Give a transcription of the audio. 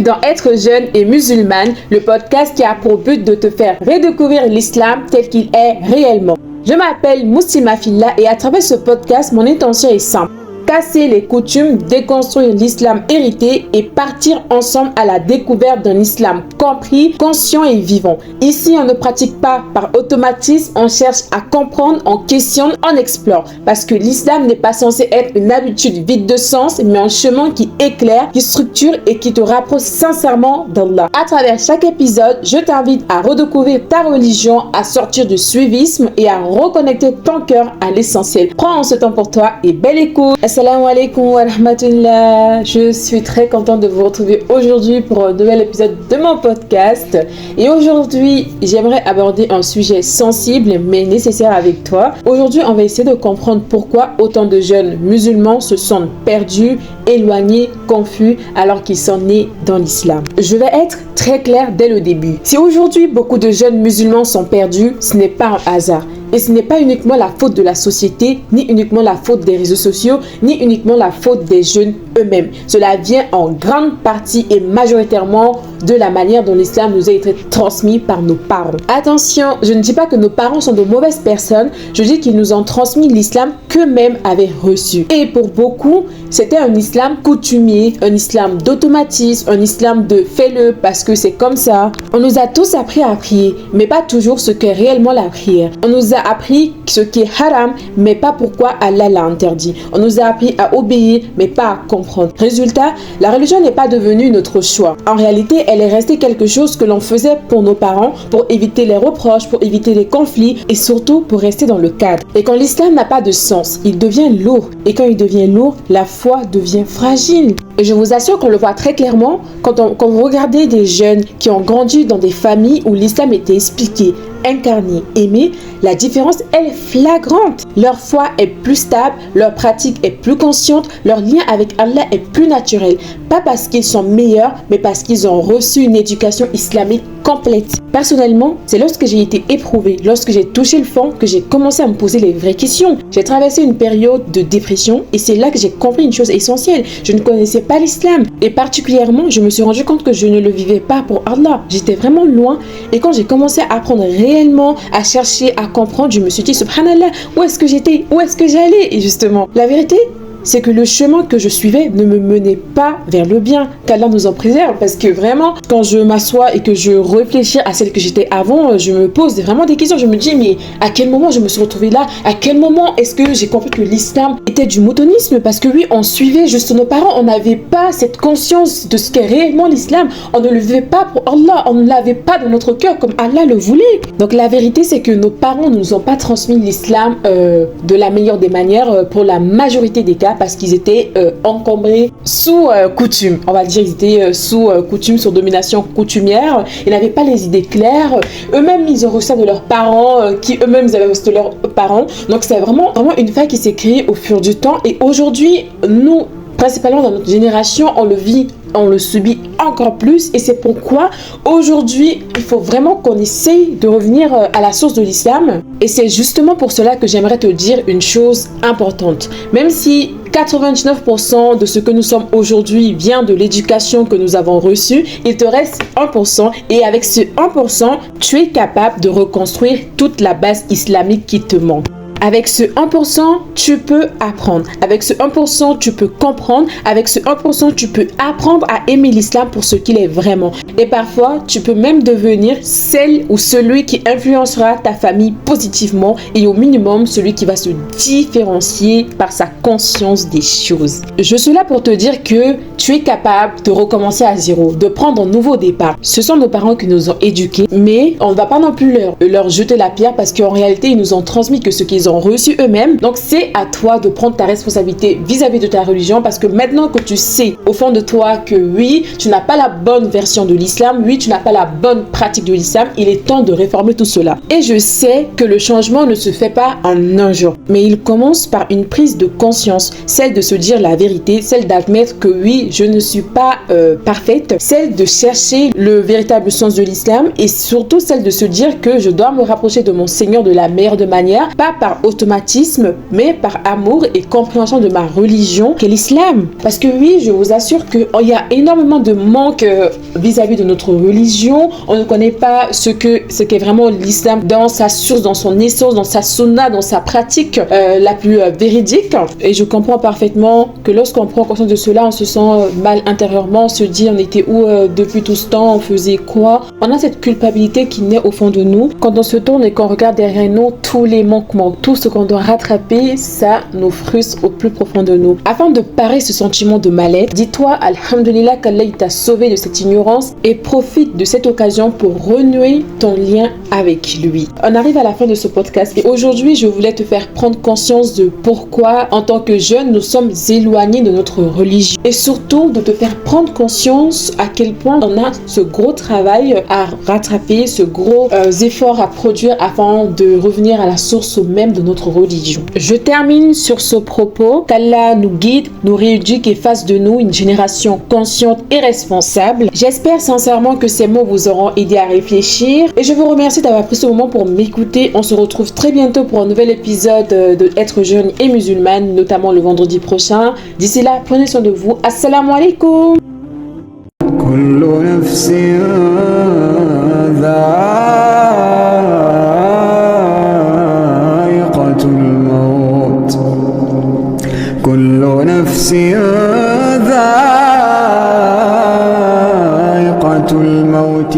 Bienvenue dans Être jeune et musulmane, le podcast qui a pour but de te faire redécouvrir l'islam tel qu'il est réellement. Je m'appelle Moussima Filla et à travers ce podcast, mon intention est simple. Casser les coutumes, déconstruire l'islam hérité et partir ensemble à la découverte d'un islam compris, conscient et vivant. Ici, on ne pratique pas par automatisme, on cherche à comprendre, on questionne, on explore. Parce que l'islam n'est pas censé être une habitude vide de sens, mais un chemin qui éclaire, qui structure et qui te rapproche sincèrement d'Allah. À travers chaque épisode, je t'invite à redécouvrir ta religion, à sortir du suivisme et à reconnecter ton cœur à l'essentiel. Prends ce temps pour toi et belle écoute. Assalamu alaikum wa rahmatullah. Je suis très contente de vous retrouver aujourd'hui pour un nouvel épisode de mon podcast. Et aujourd'hui, j'aimerais aborder un sujet sensible mais nécessaire avec toi. Aujourd'hui, on va essayer de comprendre pourquoi autant de jeunes musulmans se sentent perdus, éloignés, confus alors qu'ils sont nés dans l'islam. Je vais être très claire dès le début. Si aujourd'hui beaucoup de jeunes musulmans sont perdus, ce n'est pas un hasard. Et ce n'est pas uniquement la faute de la société, ni uniquement la faute des réseaux sociaux, ni uniquement la faute des jeunes eux-mêmes. Cela vient en grande partie et majoritairement de la manière dont l'islam nous a été transmis par nos parents. Attention, je ne dis pas que nos parents sont de mauvaises personnes, je dis qu'ils nous ont transmis l'islam qu'eux-mêmes avaient reçu. Et pour beaucoup, c'était un islam coutumier, un islam d'automatisme, un islam de fais-le parce que c'est comme ça. On nous a tous appris à prier, mais pas toujours ce qu'est réellement la prière. On nous a appris ce qui est haram, mais pas pourquoi Allah l'a interdit. On nous a appris à obéir, mais pas à comprendre. Résultat, la religion n'est pas devenue notre choix. En réalité, elle est restée quelque chose que l'on faisait pour nos parents, pour éviter les reproches, pour éviter les conflits et surtout pour rester dans le cadre. Et quand l'islam n'a pas de sens, il devient lourd. Et quand il devient lourd, la foi devient fragile. Et je vous assure qu'on le voit très clairement quand vous regardez des jeunes qui ont grandi dans des familles où l'islam était expliqué, incarné, aimé, la différence elle est flagrante. Leur foi est plus stable, leur pratique est plus consciente, leur lien avec Allah est plus naturel. Pas parce qu'ils sont meilleurs, mais parce qu'ils ont reçu une éducation islamique complète. Personnellement, c'est lorsque j'ai été éprouvée, lorsque j'ai touché le fond, que j'ai commencé à me poser les vraies questions. J'ai traversé une période de dépression et c'est là que j'ai compris une chose essentielle. Je ne connaissais pas l'islam et particulièrement, je me suis rendu compte que je ne le vivais pas pour Allah. J'étais vraiment loin et quand j'ai commencé à apprendre réellement, à chercher, à comprendre, je me suis dit, subhanallah, où est-ce que j'étais? Où est-ce que j'allais? Et justement, la vérité, c'est que le chemin que je suivais ne me menait pas vers le bien, qu'Allah nous en préserve, parce que vraiment, quand je m'assois et que je réfléchis à celle que j'étais avant, je me pose vraiment des questions, je me dis, mais à quel moment je me suis retrouvée là? À quel moment est-ce que j'ai compris que l'islam était du moutonisme? Parce que oui, on suivait juste nos parents, on n'avait pas cette conscience de ce qu'est réellement l'islam, on ne le vivait pas pour Allah, on ne l'avait pas dans notre cœur comme Allah le voulait. Donc la vérité, c'est que nos parents ne nous ont pas transmis l'islam de la meilleure des manières pour la majorité des cas, parce qu'ils étaient encombrés sous coutume. On va dire qu'ils étaient sous coutume, sur domination coutumière. Ils n'avaient pas les idées claires. Eux-mêmes, ils ont reçu ça de leurs parents, qui eux-mêmes, ils avaient reçu de leurs parents. Donc, c'est vraiment une faille qui s'est créée au fur du temps. Et aujourd'hui, nous, principalement dans notre génération, on le vit, on le subit encore plus et c'est pourquoi aujourd'hui il faut vraiment qu'on essaye de revenir à la source de l'islam et c'est justement pour cela que j'aimerais te dire une chose importante. Même si 99% de ce que nous sommes aujourd'hui vient de l'éducation que nous avons reçue, il te reste 1% et avec ce 1%, tu es capable de reconstruire toute la base islamique qui te manque. Avec ce 1%, tu peux apprendre. Avec ce 1%, tu peux comprendre. Avec ce 1%, tu peux apprendre à aimer l'islam pour ce qu'il est vraiment. Et parfois, tu peux même devenir celle ou celui qui influencera ta famille positivement et au minimum, celui qui va se différencier par sa conscience des choses. Je suis là pour te dire que tu es capable de recommencer à zéro, de prendre un nouveau départ. Ce sont nos parents qui nous ont éduqués, mais on ne va pas non plus leur jeter la pierre parce qu'en réalité, ils nous ont transmis que ce qu'ils ont reçu eux-mêmes. Donc c'est à toi de prendre ta responsabilité vis-à-vis de ta religion parce que maintenant que tu sais au fond de toi que oui, tu n'as pas la bonne version de l'islam, oui, tu n'as pas la bonne pratique de l'islam, il est temps de réformer tout cela. Et je sais que le changement ne se fait pas en un jour, mais il commence par une prise de conscience, celle de se dire la vérité, celle d'admettre que oui, je ne suis pas parfaite, celle de chercher le véritable sens de l'islam et surtout celle de se dire que je dois me rapprocher de mon Seigneur de la meilleure de manière, pas par automatisme, mais par amour et compréhension de ma religion qu'est l'islam. Parce que oui, je vous assure qu'il y a énormément de manques vis-à-vis de notre religion. On ne connaît pas ce qu'est vraiment l'islam dans sa source, dans son essence, dans sa sunna, dans sa pratique la plus véridique. Et je comprends parfaitement que lorsqu'on prend conscience de cela, on se sent mal intérieurement, on se dit on était où depuis tout ce temps, on faisait quoi. On a cette culpabilité qui naît au fond de nous. Quand on se tourne et qu'on regarde derrière nous tous les manquements, tout ce qu'on doit rattraper, ça nous frustre au plus profond de nous. Afin de parer ce sentiment de mal-être, dis-toi alhamdulillah qu'Allah t'a sauvé de cette ignorance et profite de cette occasion pour renouer ton lien avec lui. On arrive à la fin de ce podcast et aujourd'hui je voulais te faire prendre conscience de pourquoi en tant que jeunes nous sommes éloignés de notre religion et surtout de te faire prendre conscience à quel point on a ce gros travail à rattraper, ce gros effort à produire afin de revenir à la source même de notre religion. Je termine sur ce propos, qu'Allah nous guide, nous rééduque et fasse de nous une génération consciente et responsable. J'espère sincèrement que ces mots vous auront aidé à réfléchir et je vous remercie d'avoir pris ce moment pour m'écouter. On se retrouve très bientôt pour un nouvel épisode de Être jeune et musulmane, notamment le vendredi prochain. D'ici là, prenez soin de vous. Assalamu alaikum. كل نفس ذائقة الموت كل نفس ذائقة الموت